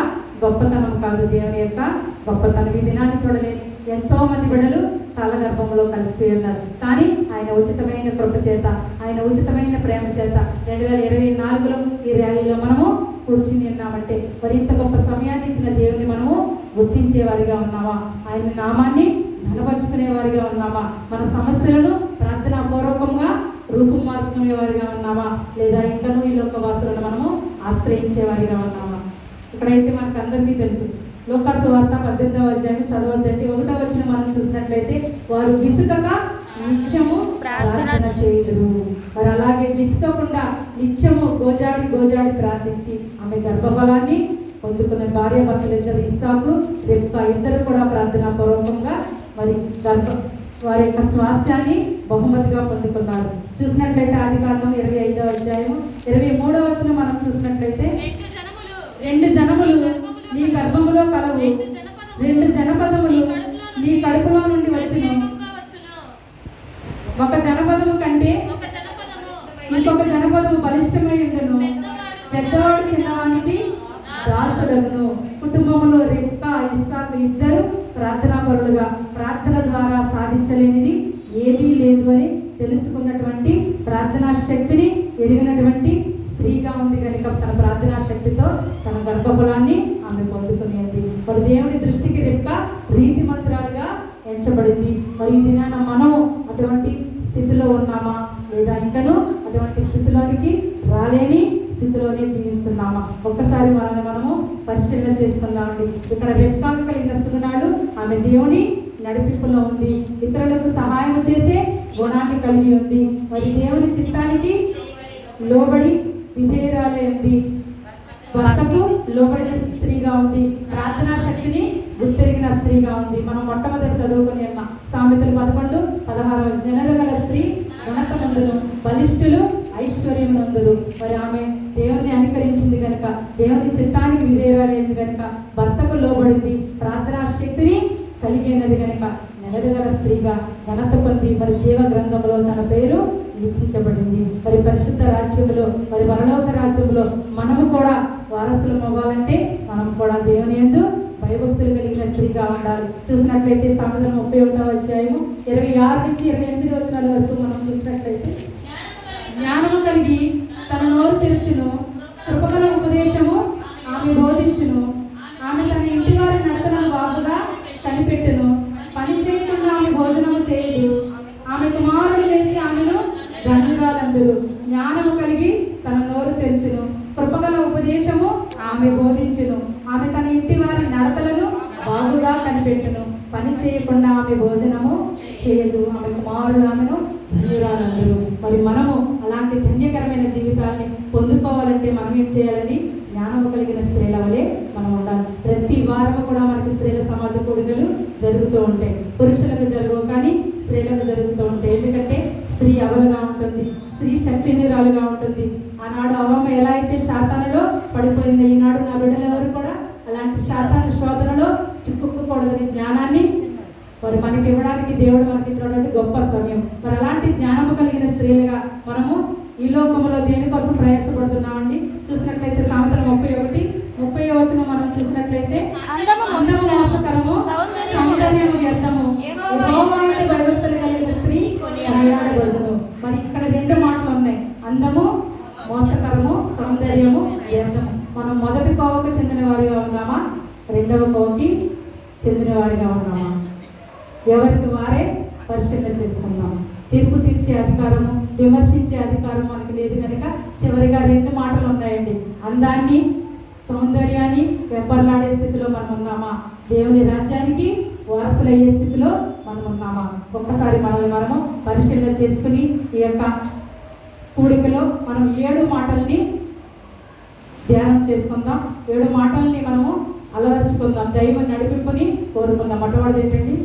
గొప్పతనం కాదు, దేవుని యొక్క గొప్పతనం. ఈ దినాన్ని చూడలేని ఎంతో మంది బిడ్డలు కాలగర్భంలో కలిసిపోయి ఉన్నారు. కానీ ఆయన ఉచితమైన కృప చేత, ఆయన ఉచితమైన ప్రేమ చేత 2024లో ఈ ర్యాలీలో మనము కూర్చుని ఉన్నామంటే మరి ఇంత గొప్ప సమయాన్ని ఇచ్చిన దేవుని మనము గుర్తించే వారిగా ఉన్నామా? ఆయన నామాన్ని ఘనపరుచుకునే వారిగా ఉన్నామా? మన సమస్యలను ప్రార్థనాపూర్వకంగా రూపుమార్చుకునే వారిగా ఉన్నామా, లేదా ఇంకనూ ఈ లోక వాసులను మనము ఆశ్రయించే వారిగా ఉన్నామా? ఇక్కడైతే మనకు అందరికీ తెలుసు, లూకా సువార్త 18వ అధ్యాయం చదవద్దండి. 1వ వచనం మనం చూసినట్లయితే వారు విసుకక నిత్యము ప్రార్థన చేయుదురు. మరి అలాగే విసుకకుండా నిత్యము గోజాడి ప్రార్థించి ఆమె గర్భఫలాన్ని పొందుకున్న భార్యాభర్తలు ఇద్దరు, ఇస్సాకు రెబ్కా ఇద్దరు కూడా ప్రార్థనా పూర్వకంగా మరి వారి యొక్క స్వాస్యాన్ని బహుమతిగా పొందుకున్నారు. చూసినట్లయితే ఆదికాండం 25వ అధ్యాయం 23వ వచనం మనం చూసినట్లయితే రెండు జనములు నీ గర్భములో కలవు, రెండు జనపదములు నీ కడుపులో నుండి వచ్చును. ఒక జనపదము కంటే ఇంకొక జనపదము బలిష్టమై ఉండును, పెద్దవాడు చిన్నవానికి దాసుడగును. కుటుంబంలో రెబ్కా, ఇస్సాకు ఇద్దరు ప్రార్థనాపరులుగా, ప్రార్థన ద్వారా సాధించలేనిది ఏదీ లేదు అని తెలుసుకున్నటువంటి, ప్రార్థనా శక్తిని ఎరిగినటువంటి స్త్రీగా ఉంది కనుక తన ప్రార్థనా శక్తితో తన గర్భఫలాన్ని ఆమె పొందుకునేది. మరి దేవుని దృష్టికి రెబ్కా రీతిమంతురాలుగా ఎంచబడింది. మరి ఈ దినాన మనం అటువంటి స్థితిలో ఉన్నామా, లేదా ఇంకనూ అటువంటి స్థితిలోనికి రాలేని స్థితిలోనే జీవిస్తున్నామా? ఒక్కసారి మనము పరిశీలన చేసుకుందామండి. ఇక్కడ రెబ్కాకు కలిగిన సుగుణాలు, ఆమె దేవుని నడిపింపులో ఉంది, ఇతరులకు సహాయం చేసే గుణాన్ని కలిగి ఉంది, మరి దేవుని చిత్తానికి లోబడి విధేయురాలే ఉంది, భర్తకు లోబడిన స్త్రీగా ఉంది, ప్రార్థనా శక్తిని గుర్తెరిగిన స్త్రీగా ఉంది. మనం మొట్టమొదటి చదువుకుని ఉన్న సామెతలు 11:16 జ్ఞానము గల స్త్రీ ఘనత నందును, బలిష్ఠులు ఐశ్వర్యం నందును. మరి ఆమె దేవుని అనుకరించింది కనుక, దేవుని చిత్తానికి విధేయురాలైంది కనుక, భర్తకు లోబడింది, ప్రార్థనా శక్తిని కలిగినది కనుక నెలరుగల స్త్రీగా ఘనత పొంది మరి జీవ గ్రంథంలో తన పేరు లిఖించబడింది. మరి పరిశుద్ధ రాజ్యంలో, మరి పరలోక రాజ్యంలో మనము కూడా వారసులం అవ్వాలంటే మనం కూడా దేవుని యందు భయభక్తులు కలిగిన స్త్రీగా ఉండాలి. చూసినట్లయితే సామెతలు 31వ అధ్యాయము 26 నుంచి 28 వచనాల వరకు మనం చూసినట్లయితే, జ్ఞానము కలిగి తన నోరు తెరుచును, కృపగల ఉపదేశము ఆమె బోధించును, ఆమె తన ఇంటి వారి నడతలను బాగుగా కనిపెట్టును, పని చేయకుండా ఆమె భోజనము చేయదు, ఆమె కుమారుడు లేచి ఆమెను ధన్యురాలందరూ. జ్ఞానము కలిగి తన నోరు తెరుచును, కృపగల ఉపదేశము ఆమె బోధించును, ఆమె తన ఇంటి వారి నడతలను బాగుగా కనిపెట్టును, పని చేయకుండా ఆమె భోజనము చేయదు, ఆమె కుమారుడు ఆమెను ధన్యురాలందరూ. మరి మనము అలాంటి ధన్యకరమైన జీవితాన్ని పొందుకోవాలంటే మనం ఏం చేయాలని? జ్ఞానము కలిగిన స్త్రీల వలె మనం ఉండాలి. ప్రతి వారము కూడా మనకి స్త్రీల సమాజ కూడికలు జరుగుతూ ఉంటాయి. పురుషులకు జరగవు కానీ స్త్రీలకు జరుగుతూ ఉంటాయి. ఎందుకంటే స్త్రీ అవలుగా ఉంటుంది, స్త్రీ శక్తినిరాలుగా ఉంటుంది. ఆనాడు అవ్వమ్మ ఎలా అయితే శాతాలలో పడిపోయిందో, ఈనాడు నా బిడ్డలు ఎవరు కూడా అలాంటి శాతాన శోధనలో చిక్కుకోకూడదని జ్ఞానాన్ని మరి మనకి ఇవ్వడానికి దేవుడు మనకి ఇచ్చినటువంటి గొప్ప సమయం. మరి అలాంటి జ్ఞానము కలిగిన స్త్రీలుగా మనము ఈ లోకంలో దేనికోసం ప్రయాసపడుతున్నామండి? చూసినట్లయితే సామెతలు 31:30 వచనం మనం చూసినట్లయితే, అందము మోసకరము, సౌందర్యము వ్యర్థము, యెహోవాయందు భయభక్తులు కలిగిన స్త్రీ కొనియాడబడును. మరి ఇక్కడ రెండు మాటలు ఉన్నాయి, అందము మోసకరము, సౌందర్యము వ్యర్థము. మనం మొదటి కోవకు చెందిన వారిగా ఉన్నామా, రెండవ కోవకి చెందిన వారిగా ఉన్నామా? ఎవరికి వారే పరిశీలన చేసుకున్నాం. తీర్పు తీర్చే అధికారము, విమర్శించే అధికారం మనకి లేదు కనుక చివరిగా రెండు మాటలు ఉన్నాయండి, అందాన్ని సౌందర్యాన్ని వెంపర్లాడే స్థితిలో మనం ఉన్నామా, దేవుని రాజ్యానికి వారసులయ్యే స్థితిలో మనం ఉన్నామా? ఒక్కసారి మనల్ని మనము పరిశీలన చేసుకుని ఈ యొక్క కూడికలో మనం 7 మాటల్ని ధ్యానం చేసుకుందాం. 7 మాటల్ని మనము అలవర్చుకుందాం. దైవ నడిపింపుని కోరుకుందాం. మొట్టమొదటి ఏంటండి?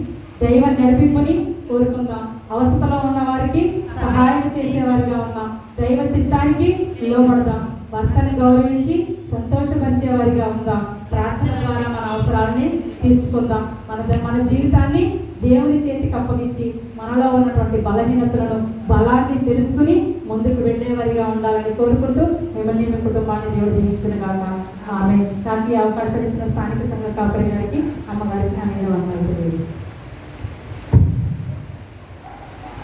దైవ నడిపింపుని కోరుకుందాం. అవస్థలో ఉన్న వారికి సహాయం చేసేవారిగా ఉన్నాం. దైవ చిత్తానికి లోబడదాం. భర్తను గౌరవించి సంతోషపరిచే వారిగా ఉందాం. ప్రార్థన ద్వారా మన అవసరాలని తీర్చుకుందాం. మన జీవితాన్ని దేవుని చేతికి అప్పగించి మనలో ఉన్నటువంటి బలహీనతలను బలాన్ని తెలుసుకుని ముందుకు వెళ్ళేవారిగా ఉండాలని కోరుకుంటూ మిమ్మల్ని మీ కుటుంబాన్ని దేవుడు దీవించును గాక. ఆమె నాకు ఈ అవకాశం ఇచ్చిన స్థానిక సంఘ కాపరి గారికి, అమ్మగారికి నేను వందనాలు తెలియజేస్తాను.